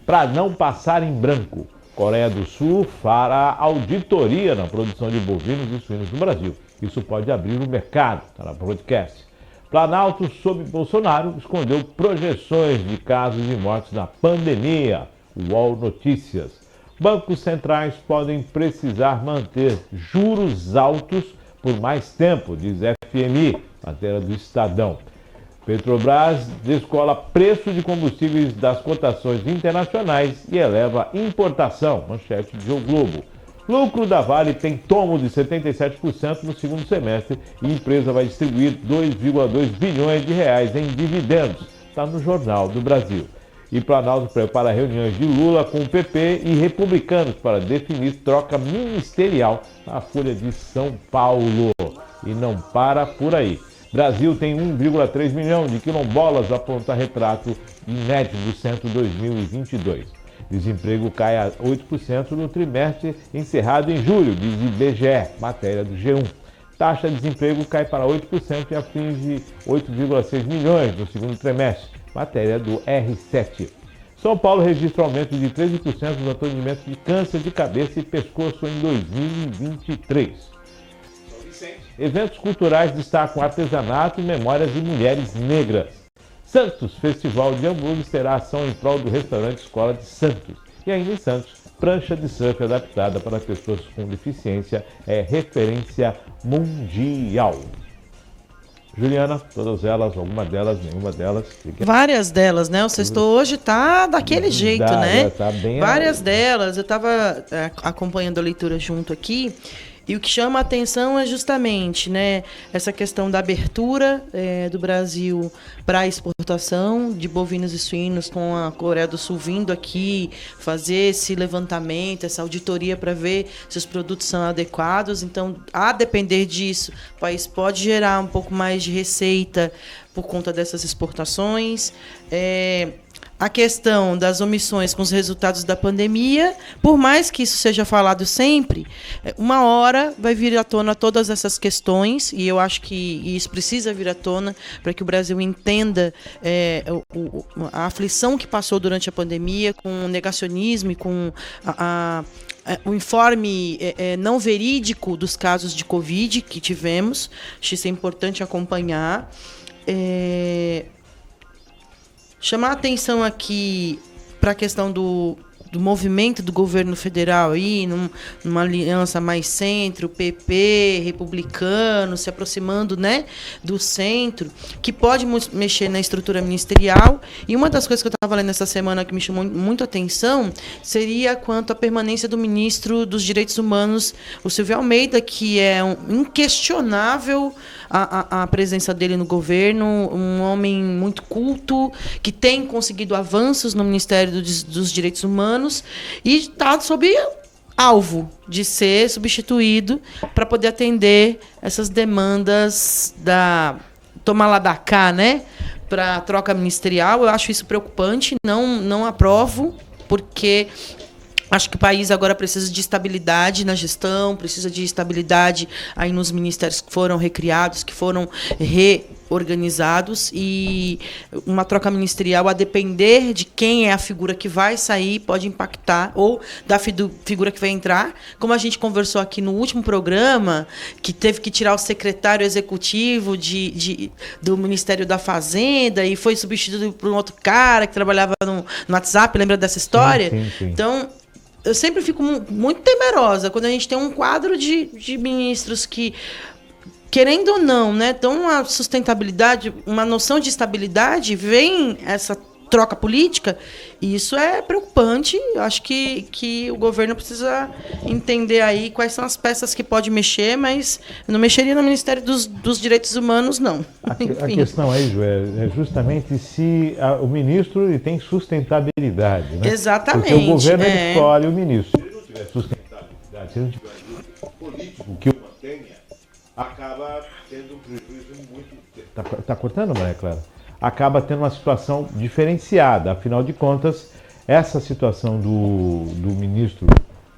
para não passar em branco. Coreia do Sul fará auditoria na produção de bovinos e suínos no Brasil. Isso pode abrir o mercado, está na podcast. Planalto, sob Bolsonaro, escondeu projeções de casos e mortes na pandemia. UOL Notícias. Bancos centrais podem precisar manter juros altos por mais tempo, diz FMI, matéria do Estadão. Petrobras descola preço de combustíveis das cotações internacionais e eleva importação, manchete de O Globo. Lucro da Vale tem tomo de 77% no segundo semestre e a empresa vai distribuir 2,2 bilhões de reais em dividendos. Está no Jornal do Brasil. E Planalto prepara reuniões de Lula com o PP e republicanos para definir troca ministerial na Folha de São Paulo. E não para por aí. Brasil tem 1,3 milhão de quilombolas, aponta retrato inédito do Censo 2022. Desemprego cai a 8% no trimestre encerrado em julho, diz IBGE, matéria do G1. Taxa de desemprego cai para 8% e atinge 8,6 milhões no segundo trimestre, matéria do R7. São Paulo registra aumento de 13% nos atendimentos de câncer de cabeça e pescoço em 2023. Eventos culturais destacam artesanato, memórias de mulheres negras. Santos, Festival de Hambúrgueres, terá ação em prol do restaurante Escola de Santos. E ainda em Santos, prancha de surf adaptada para pessoas com deficiência é referência mundial. Juliana, todas elas, alguma delas, nenhuma delas. Várias delas, né? O Sextou hoje tá daquele jeito, né? Tá bem Várias delas. Eu estava acompanhando a leitura junto aqui. E o que chama a atenção é justamente, né, essa questão da abertura do Brasil para a exportação de bovinos e suínos, com a Coreia do Sul vindo aqui fazer esse levantamento, essa auditoria para ver se os produtos são adequados. Então, a depender disso, o país pode gerar um pouco mais de receita por conta dessas exportações. A questão das omissões com os resultados da pandemia, por mais que isso seja falado sempre, uma hora vai vir à tona todas essas questões, e eu acho que isso precisa vir à tona para que o Brasil entenda a aflição que passou durante a pandemia, com o negacionismo e com o informe não verídico dos casos de Covid que tivemos. Acho isso é importante acompanhar. Chamar a atenção aqui para a questão do movimento do governo federal aí, numa aliança mais centro, PP, republicano, se aproximando, né, do centro, que pode mexer na estrutura ministerial. E uma das coisas que eu estava lendo essa semana que me chamou muito a atenção seria quanto à permanência do ministro dos Direitos Humanos, o Silvio Almeida, que é inquestionável a presença dele no governo, um homem muito culto, que tem conseguido avanços no Ministério dos Direitos Humanos e está sob alvo de ser substituído para poder atender essas demandas da tomar lá da cá, né, para troca ministerial. Eu acho isso preocupante, não aprovo, porque acho que o país agora precisa de estabilidade na gestão, precisa de estabilidade aí nos ministérios que foram recriados, que foram reorganizados, e uma troca ministerial, a depender de quem é a figura que vai sair, pode impactar, ou da figura que vai entrar, como a gente conversou aqui no último programa, que teve que tirar o secretário executivo do Ministério da Fazenda e foi substituído por um outro cara que trabalhava no WhatsApp, lembra dessa história? Sim. Então, eu sempre fico muito temerosa quando a gente tem um quadro de ministros que, querendo ou não, né, dão uma sustentabilidade, uma noção de estabilidade, vem essa troca política, e isso é preocupante. Eu acho que o governo precisa entender aí quais são as peças que pode mexer, mas eu não mexeria no Ministério dos Direitos Humanos, não. A questão aí, Ju, é justamente se o ministro ele tem sustentabilidade, né? Exatamente. Porque o governo ele escolhe o ministro. Se ele não tiver sustentabilidade, se ele não tiver um político que o mantenha, acaba tendo um prejuízo muito... Tá cortando, Maria Clara? Acaba tendo uma situação diferenciada. Afinal de contas, essa situação do ministro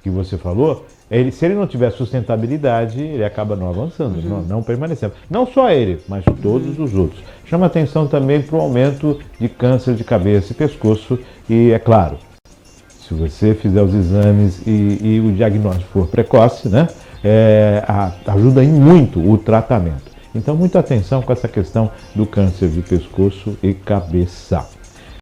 que você falou, se ele não tiver sustentabilidade, ele acaba não avançando, não permanecendo. Não só ele, mas todos os outros. Chama atenção também para o aumento de câncer de cabeça e pescoço e, é claro, Se você fizer os exames e o diagnóstico for precoce, né, ajuda em muito o tratamento. Então, muita atenção com essa questão do câncer de pescoço e cabeça.